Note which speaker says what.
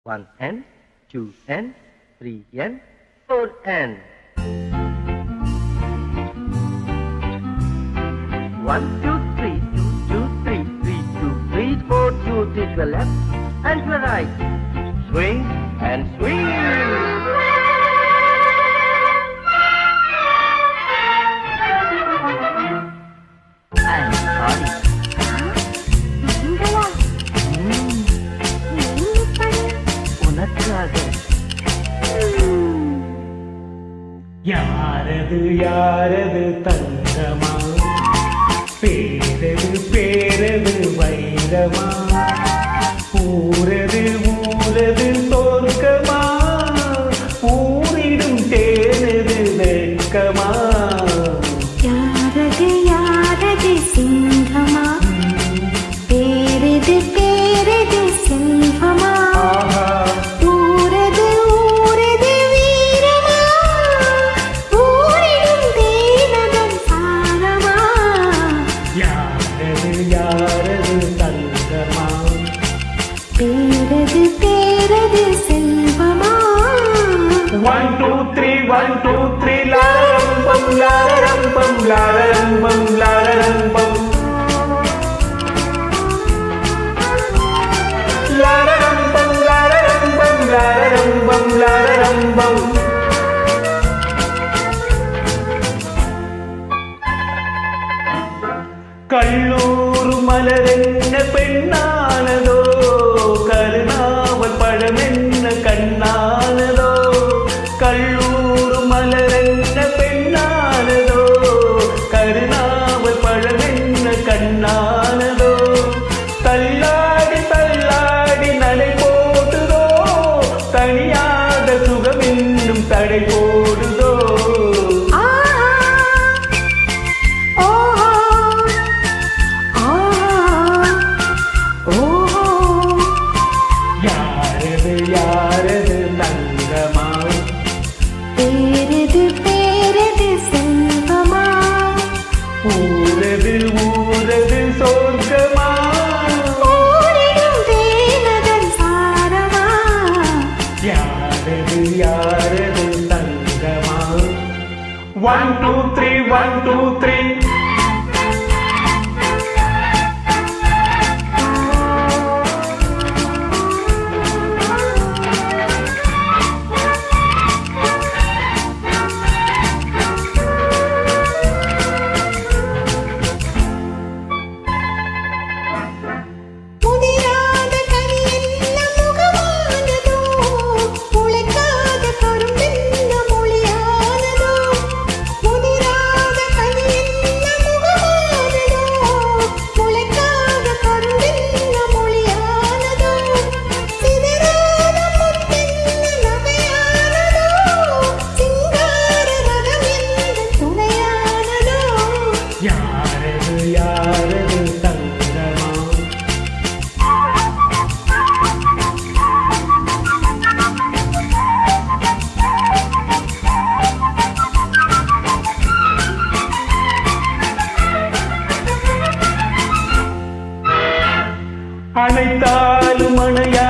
Speaker 1: 1N, 2N, 3N, 4N. 1, 2, 3, 2, 2, 3, 3, 2, 3, 4, 2, 3 to the left and to the right. Swing and swing. And party.
Speaker 2: நீங்களா? என்ன பண்ணு?
Speaker 1: உனக்காக.
Speaker 3: யாரது யாரது தங்கமா, பேரது பேரது வைரமா, ஊரது ஊரது தோற்கமா, ஊரிடும் தேனது வெட்கமா.
Speaker 2: யாரது யாரது சிங்கமா, பேரது பேரது செல்வமா, ஊரது ஊரது வீரமா, ஊரிடும் தேனதன் சாரமா.
Speaker 3: யாரது யாரது தங்கமா,
Speaker 2: பேரது பேரது செல்வமா.
Speaker 3: 1 2 3 1 2 3 லாரம்பம் லாரம்பம் லாரம்பம் லாரம்பம் லாரம்பம் லாரம்பம் லாரம்பம் லாரம்பம். கல்லூர் மலரென்ன பெண்ணானதோ, கருணாவல் பழமென்ன கண்ணானதோ. கல்லூர் மலரென்ன பெண்ணானதோ, கருணாவல் பழமென்ன கண்ணானதோ. தள்ளாடி தள்ளாடி நடை போடுதோ, தனியாத சுகமென்னும் தடை போடுதோ. யாரது யாரது தங்கமா,
Speaker 2: பேரது பேரது செல்வமா,
Speaker 3: ஊரது ஊரது சொர்க்கமா,
Speaker 2: ஊரிடும் தேனதன் சாரமா.
Speaker 3: யாரது யாரது தங்கமா. 1 2 3 1 2 3.
Speaker 2: முதிராத கனி என்ன முகமானதோ, முளைக்காத கரும்பென்ன மொழியானதோ. முதிராத கனி என்ன முகமானதோ, முளைக்காத கரும்பென்ன மொழியானதோ. சிதறாத முத்தென்ன நகையானதோ, சிங்கார ரதம் என்ற துணையானதோ.
Speaker 3: யாரது யாரது தங்கமா, அனைத்தாலும் அணையா